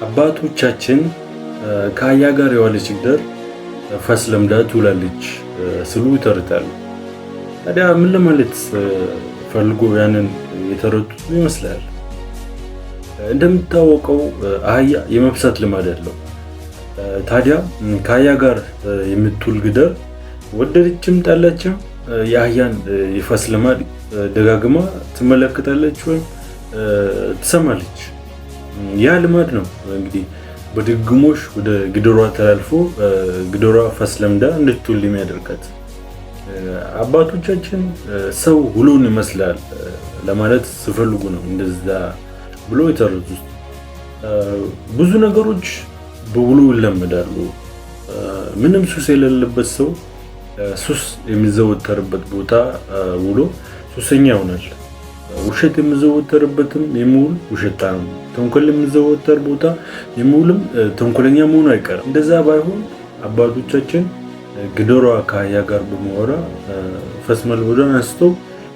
አባቶቻችን ከአህያ ጋር የዋለች ጊደር ፈስ ለምዳ ትውላለች ስሉ ይተርታሉ። ታዲያ ምን ለማለት ፈልጎ ያንን የተረቱት ይመስላል? እንደምታወቀው አህያ የመብሳት ልማድ አለው። ታዲያ ከአህያ ጋር የምትውል ጊደር ወደደችም ጠላችም የአህያን የፈስ ልማድ ደጋግማ ትመለከታለች ወይም ትሰማለች። ያ ልማድ ነው እንግዲህ በድግሞሽ ወደ ጊደሯ ተላልፎ ጊደሯ ፈስ ለምዳ እንድትውል የሚያደርጋት። አባቶቻችን ሰው ውሎን ይመስላል ለማለት ሲፈልጉ ነው እንደዛ ብሎ የተረቱት። ብዙ ነገሮች በውሎ ይለመዳሉ። ምንም ሱስ የሌለበት ሰው ሱስ የሚዘወተርበት ቦታ ውሎ ሱሰኛ ይሆናል። ውሸት የሚዘወተርበትም የሚውል ውሸታም ነው። ተንኮል የሚዘወተር ቦታ የሚውልም ተንኮለኛ መሆኑ አይቀርም። እንደዛ ባይሆን አባቶቻችን ጊደሯ ከአህያ ጋር በመወራ ፈስ መልመዷን አንስተው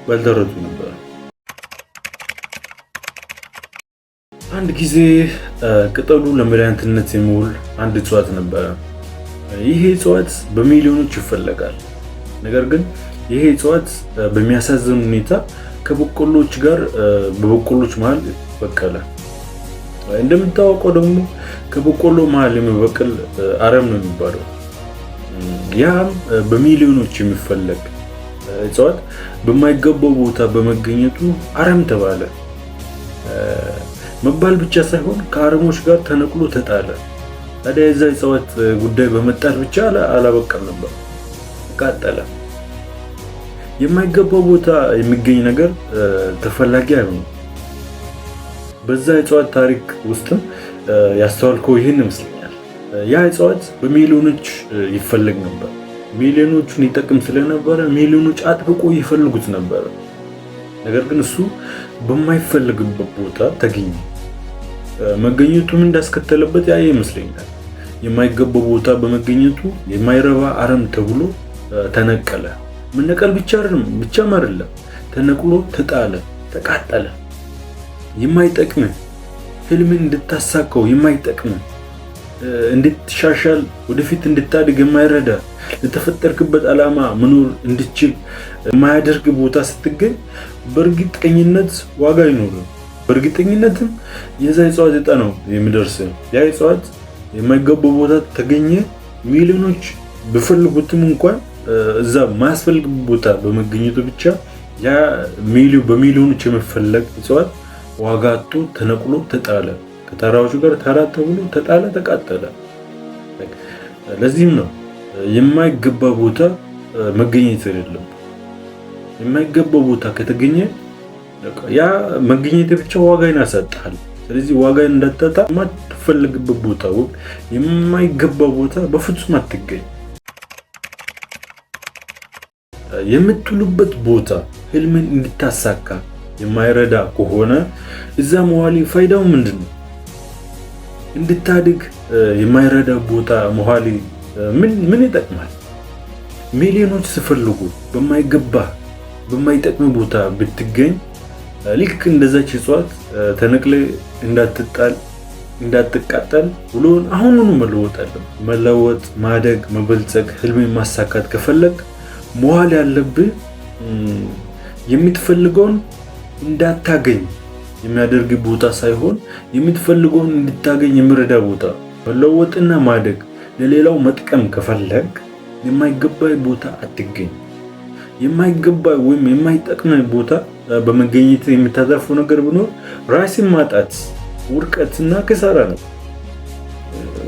ባልተረቱ ነበር። አንድ ጊዜ ቅጠሉ ለመድኃኒትነት የሚውል አንድ እጽዋት ነበረ። ይሄ እጽዋት በሚሊዮኖች ይፈለጋል። ነገር ግን ይሄ እጽዋት በሚያሳዝን ሁኔታ ከበቆሎች ጋር በበቆሎች መሃል በቀለ። እንደምታወቀው ደግሞ ከበቆሎ መሃል የሚበቅል አረም ነው የሚባለው። ያም በሚሊዮኖች የሚፈለግ እጽዋት በማይገባው ቦታ በመገኘቱ አረም ተባለ። መባል ብቻ ሳይሆን ከአረሞች ጋር ተነቅሎ ተጣለ። ታዲያ የዛ እጽዋት ጉዳይ በመጣል ብቻ አላበቃም ነበር፣ ተቃጠለ። የማይገባው ቦታ የሚገኝ ነገር ተፈላጊ አይሆንም። በዛ እጽዋት ታሪክ ውስጥም ያስተዋልከው ይህን ይመስለኛል። ያ እጽዋት በሚሊዮኖች ይፈለግ ነበር። ሚሊዮኖቹን ይጠቅም ስለነበረ ሚሊዮኖች አጥብቆ ይፈልጉት ነበር። ነገር ግን እሱ በማይፈልግበት ቦታ ተገኘ። መገኘቱም እንዳስከተለበት ያ ይመስለኛል። የማይገባው ቦታ በመገኘቱ የማይረባ አረም ተብሎ ተነቀለ። መነቀል ብቻም አይደለም፣ ተነቅሎ ተጣለ፣ ተቃጠለ። የማይጠቅም ህልምን እንድታሳካው የማይጠቅም እንድትሻሻል ወደፊት እንድታድግ የማይረዳ ለተፈጠርክበት ዓላማ መኖር እንድችል የማያደርግ ቦታ ስትገኝ በእርግጠኝነት ዋጋ አይኖርም። በእርግጠኝነትም የዛ እጽዋት ዕጣ ነው የሚደርስ። ያ እጽዋት የማይገባው ቦታ ተገኘ። ሚሊዮኖች ቢፈልጉትም እንኳን እዛ ማያስፈልግ ቦታ በመገኘቱ ብቻ ያ በሚሊዮኖች የሚፈለግ እጽዋት ዋጋ አጥቶ ተነቅሎ ተጣለ። ከተራሮቹ ጋር ተራ ተብሎ ተጣለ፣ ተቃጠለ። ለዚህም ነው የማይገባ ቦታ መገኘት የሌለም። የማይገባ ቦታ ከተገኘ ያ መገኘት ብቻ ዋጋን ያሳጣል። ስለዚህ ዋጋን እንዳታጣ የማትፈልግበት ቦታ ወይ የማይገባ ቦታ በፍጹም አትገኝ። የምትውሉበት ቦታ ህልምን እንድታሳካ የማይረዳ ከሆነ እዛ መዋሊ ፋይዳው ምንድን ነው? እንድታድግ የማይረዳ ቦታ መዋሊ ምን ይጠቅማል? ሚሊዮኖች ሲፈልጉ በማይጠቅም ቦታ ብትገኝ ልክ እንደዛች እጽዋት ተነቅለ እንዳትጣል እንዳትቃጠል ብሎን አሁኑኑ መለወጥ፣ ማደግ፣ መበልጸግ፣ ህልምን ማሳካት ከፈለግ መዋል ያለብህ የምትፈልገውን እንዳታገኝ የሚያደርግ ቦታ ሳይሆን የምትፈልገውን እንድታገኝ የሚረዳ ቦታ። መለወጥና ማደግ ለሌላው መጥቀም ከፈለግ የማይገባ ቦታ አትገኝ። የማይገባ ወይም የማይጠቅም ቦታ በመገኘት የምታተርፈው ነገር ቢኖር ራስን ማጣት፣ ውድቀትና ኪሳራ ነው።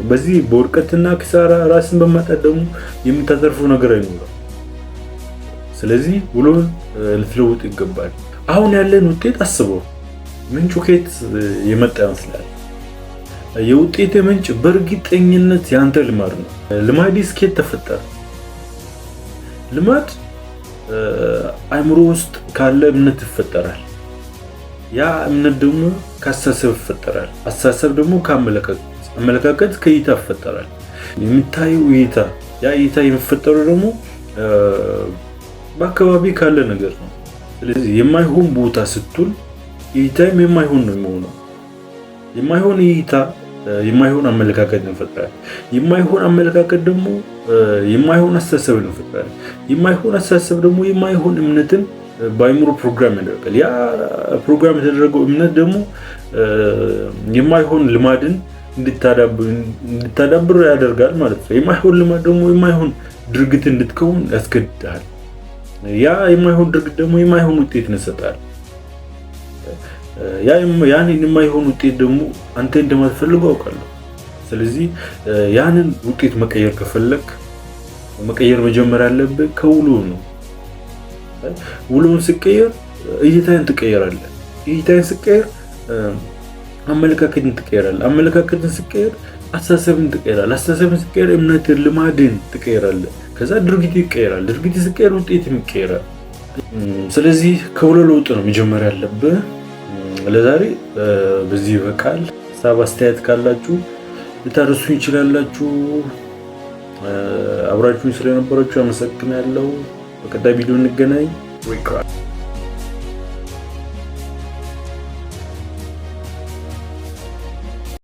በዚህ በውድቀትና ኪሳራ ራስን በማጣት ደግሞ የምታተርፈው ነገር አይኖርም። ስለዚህ ውሎን ልትለውጥ ይገባል። አሁን ያለን ውጤት አስበው። ምንጩ ከየት የመጣ ይመስላል? የውጤት ምንጭ በእርግጠኝነት ያንተ ልማድ ነው። ልማድስ ከየት ተፈጠረ? ልማድ አእምሮ ውስጥ ካለ እምነት ይፈጠራል። ያ እምነት ደግሞ ከአስተሳሰብ ይፈጠራል። አስተሳሰብ ደግሞ ከአመለካከት ከእይታ ይፈጠራል። የምታየው እይታ፣ ያ እይታ የሚፈጠረው ደግሞ በአካባቢ ካለ ነገር ነው። ስለዚህ የማይሆን ቦታ ስትውል እይታም የማይሆን ነው የሚሆነው። የማይሆን እይታ የማይሆን አመለካከት እንፈጥራለን። የማይሆን አመለካከት ደግሞ የማይሆን አስተሳሰብ እንፈጥራለን። የማይሆን አስተሳሰብ ደግሞ የማይሆን እምነትን በአይምሮ ፕሮግራም ያደርጋል። ያ ፕሮግራም የተደረገው እምነት ደግሞ የማይሆን ልማድን እንድታዳብር ያደርጋል ማለት ነው። የማይሆን ልማድ ደግሞ የማይሆን ድርጊት እንድትከውን ያስገድዳል። ያ የማይሆን ድርጊት ደግሞ የማይሆን ውጤት ይሰጣል። ያን የማይሆን ውጤት ደግሞ አንተ እንደማትፈልገው አውቃለሁ። ስለዚህ ያንን ውጤት መቀየር ከፈለክ መቀየር መጀመር ያለብህ ከውሎ ነው። ውሎውን ስቀየር እይታን ትቀየራለህ። እይታን ስቀየር አመለካከትን ትቀየራለህ። አመለካከትን ስቀየር አስተሳሰብን ትቀየራለህ። አስተሳሰብን ስቀየር እምነትን፣ ልማድን ትቀየራለህ። ከዛ ድርጊት ይቀየራል። ድርጊት ስቀየር ውጤትም ይቀየራል። ስለዚህ ከውሎ ለውጥ ነው መጀመር ያለብህ። ለዛሬ በዚህ ይበቃል። ሀሳብ አስተያየት ካላችሁ ልታደርሱኝ ይችላላችሁ። አብራችሁኝ ስለነበራችሁ አመሰግናለሁ። በቀጣይ ቪዲዮ እንገናኝ።